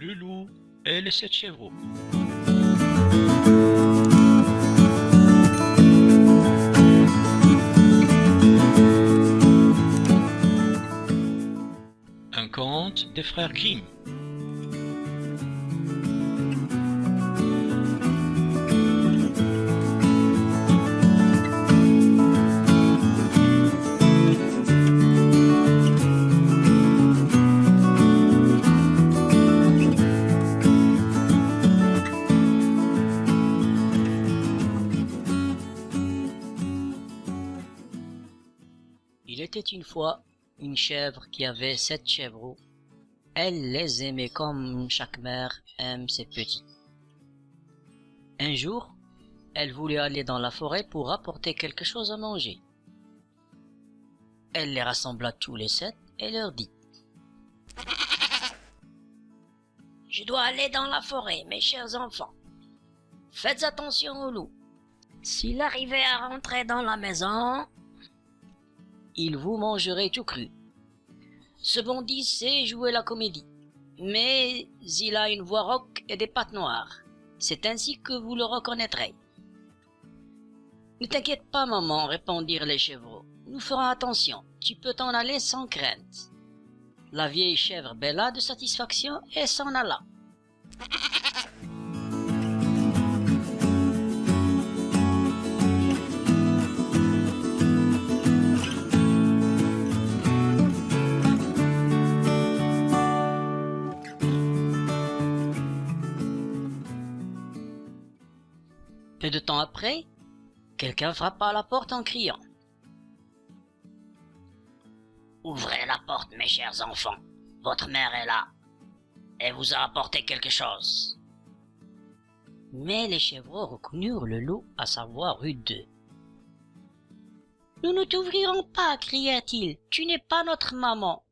le loup et les 7 chevreaux. Un conte des frères Grimm. Il était une fois une chèvre qui avait 7 chevreaux. Elle les aimait comme chaque mère aime ses petits. Un jour, elle voulait aller dans la forêt pour apporter quelque chose à manger. Elle les rassembla tous les 7 et leur dit: « Je dois aller dans la forêt, mes chers enfants. Faites attention au loup. S'il arrivait à rentrer dans la maison, il vous mangerait tout cru. Ce bandit sait jouer la comédie, mais il a une voix rauque et des pattes noires. C'est ainsi que vous le reconnaîtrez. »« Ne t'inquiète pas, maman, répondirent les chevreaux. Nous ferons attention, tu peux t'en aller sans crainte. » La vieille chèvre bêla de satisfaction et s'en alla. Peu de temps après, quelqu'un frappa à la porte en criant: « Ouvrez la porte, mes chers enfants. Votre mère est là. Elle vous a apporté quelque chose. » Mais les chevreaux reconnurent le loup à sa voix rude. « Nous ne t'ouvrirons pas, cria-t-il. Tu n'es pas notre maman.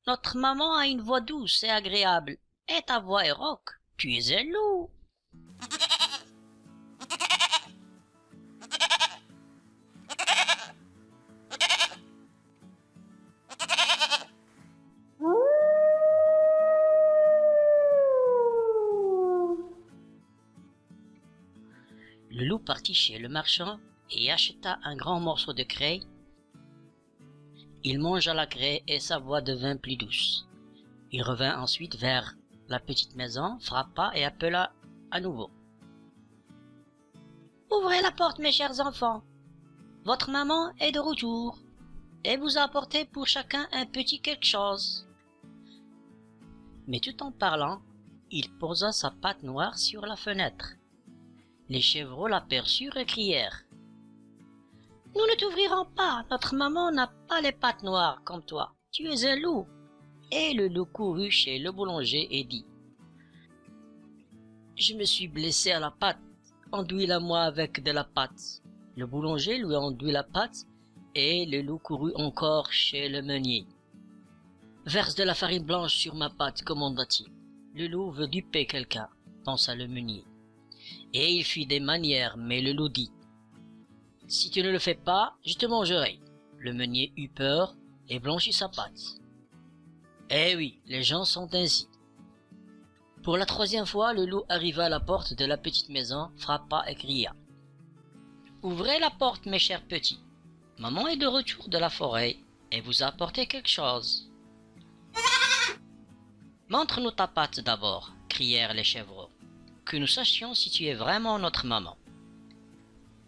Notre maman a une voix douce et agréable, et ta voix est rauque. Tu es un loup. » Le loup partit chez le marchand et acheta un grand morceau de craie. Il mangea la craie et sa voix devint plus douce. Il revint ensuite vers la petite maison, frappa et appela à nouveau. « Ouvrez la porte, mes chers enfants. Votre maman est de retour et vous a apporté pour chacun un petit quelque chose. » Mais tout en parlant, il posa sa patte noire sur la fenêtre. Les chevreaux l'aperçurent et crièrent: « Nous ne t'ouvrirons pas, notre maman n'a pas les pattes noires comme toi, tu es un loup. » Et le loup courut chez le boulanger et dit: « Je me suis blessé à la patte, enduis-la-moi avec de la pâte. » Le boulanger lui enduit la pâte et le loup courut encore chez le meunier. « Verse de la farine blanche sur ma pâte, commanda-t-il. Le loup veut duper quelqu'un, pensa le meunier. Et il fit des manières, mais le loup dit: « Si tu ne le fais pas, je te mangerai. » Le meunier eut peur et blanchit sa pâte. Eh oui, les gens sont ainsi. Pour la 3e fois, le loup arriva à la porte de la petite maison, frappa et cria: « Ouvrez la porte, mes chers petits. Maman est de retour de la forêt et vous a apporté quelque chose. »« Montre-nous ta patte d'abord, » crièrent les chevreaux, « que nous sachions si tu es vraiment notre maman. »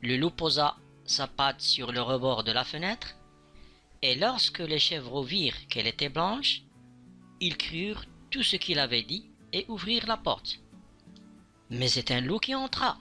Le loup posa sa patte sur le rebord de la fenêtre, et lorsque les chevreaux virent qu'elle était blanche, ils crurent tout ce qu'il avait dit et ouvrirent la porte. Mais c'est un loup qui entra.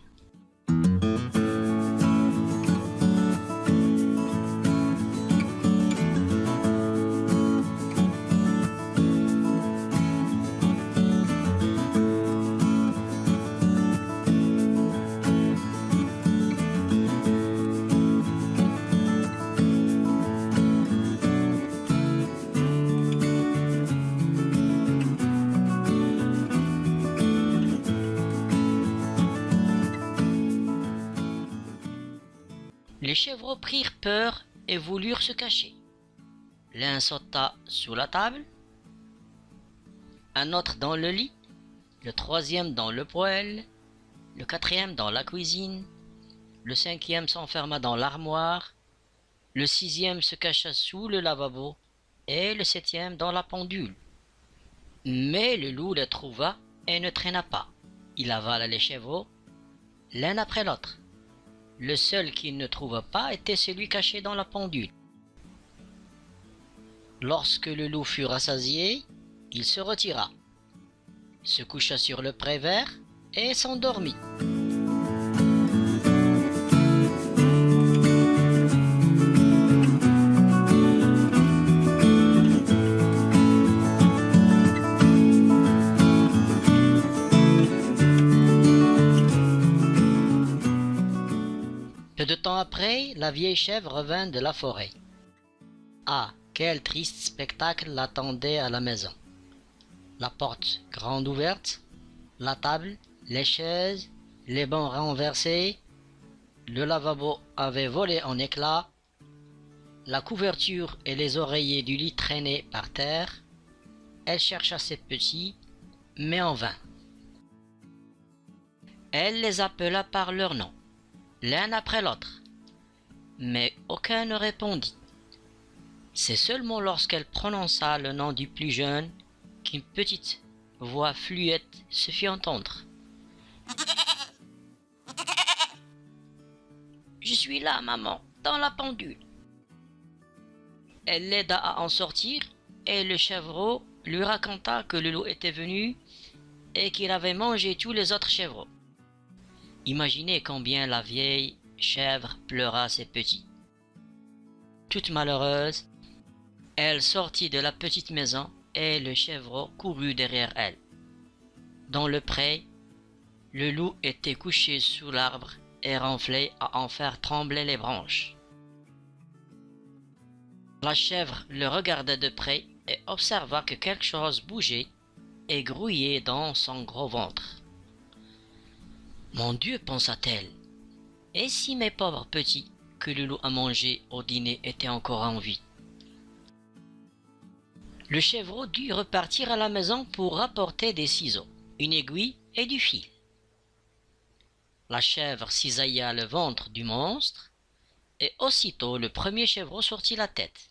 Les chevreaux prirent peur et voulurent se cacher. L'un sauta sous la table, un autre dans le lit, le troisième dans le poêle, le quatrième dans la cuisine, le cinquième s'enferma dans l'armoire, le sixième se cacha sous le lavabo et le septième dans la pendule. Mais le loup les trouva et ne traîna pas. Il avala les chevreaux, l'un après l'autre. Le seul qu'il ne trouva pas était celui caché dans la pendule. Lorsque le loup fut rassasié, il se retira, se coucha sur le pré vert et s'endormit. Peu de temps après, la vieille chèvre revint de la forêt. Ah, quel triste spectacle l'attendait à la maison. La porte grande ouverte, la table, les chaises, les bancs renversés, le lavabo avait volé en éclats, la couverture et les oreillers du lit traînaient par terre. Elle chercha ses petits, mais en vain. Elle les appela par leur nom, l'un après l'autre, mais aucun ne répondit. C'est seulement lorsqu'elle prononça le nom du plus jeune qu'une petite voix fluette se fit entendre. « Je suis là, maman, dans la pendule. » Elle l'aida à en sortir et le chevreau lui raconta que le loup était venu et qu'il avait mangé tous les autres chevreaux. Imaginez combien la vieille chèvre pleura ses petits. Toute malheureuse, elle sortit de la petite maison et le chevreau courut derrière elle. Dans le pré, le loup était couché sous l'arbre et ronflait à en faire trembler les branches. La chèvre le regarda de près et observa que quelque chose bougeait et grouillait dans son gros ventre. « Mon Dieu, pensa-t-elle, et si mes pauvres petits que le loup a mangés au dîner étaient encore en vie ?» Le chevreau dut repartir à la maison pour rapporter des ciseaux, une aiguille et du fil. La chèvre cisailla le ventre du monstre et aussitôt le premier chevreau sortit la tête.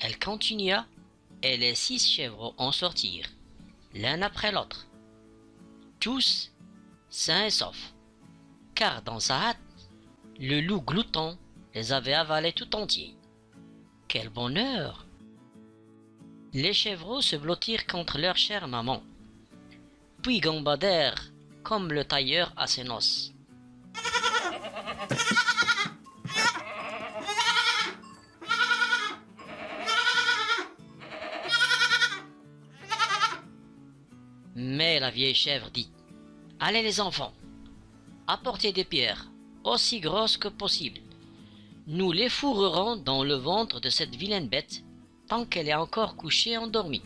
Elle continua et les 6 chevreaux en sortirent, l'un après l'autre, tous sains et saufs, car dans sa hâte, le loup glouton les avait avalés tout entiers. Quel bonheur! Les chevreaux se blottirent contre leur chère maman, puis gambadèrent comme le tailleur à ses noces. Mais la vieille chèvre dit « Allez les enfants, apportez des pierres, aussi grosses que possible. Nous les fourrerons dans le ventre de cette vilaine bête tant qu'elle est encore couchée endormie. »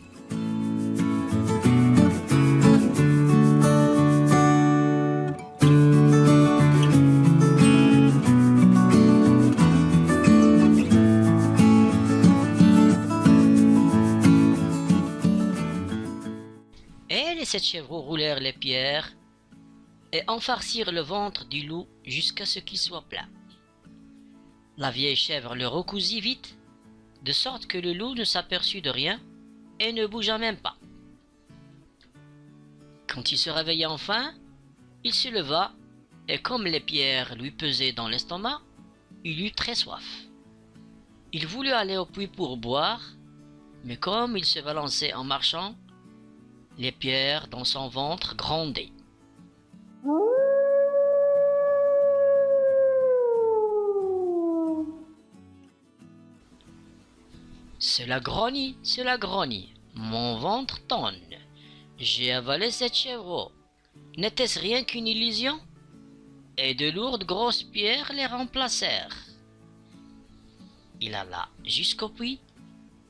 Et les 7 chevreaux roulèrent les pierres et enfarcirent le ventre du loup jusqu'à ce qu'il soit plat. La vieille chèvre le recousit vite, de sorte que le loup ne s'aperçut de rien et ne bougea même pas. Quand il se réveilla enfin, il se leva et comme les pierres lui pesaient dans l'estomac, il eut très soif. Il voulut aller au puits pour boire, mais comme il se balançait en marchant, les pierres dans son ventre grondaient. Cela grogne, mon ventre tonne. J'ai avalé 7 chevreaux. N'était-ce rien qu'une illusion? Et de lourdes grosses pierres les remplacèrent. Il alla jusqu'au puits,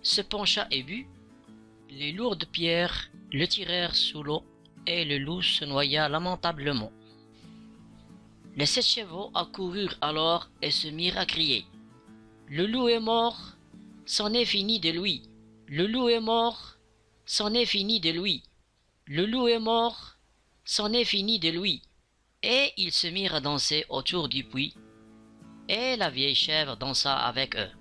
se pencha et but. Les lourdes pierres le tirèrent sous l'eau et le loup se noya lamentablement. Les 7 chevreaux accoururent alors et se mirent à crier. Le loup est mort, c'en est fini de lui. Le loup est mort, c'en est fini de lui. Le loup est mort, c'en est fini de lui. Et ils se mirent à danser autour du puits, et la vieille chèvre dansa avec eux.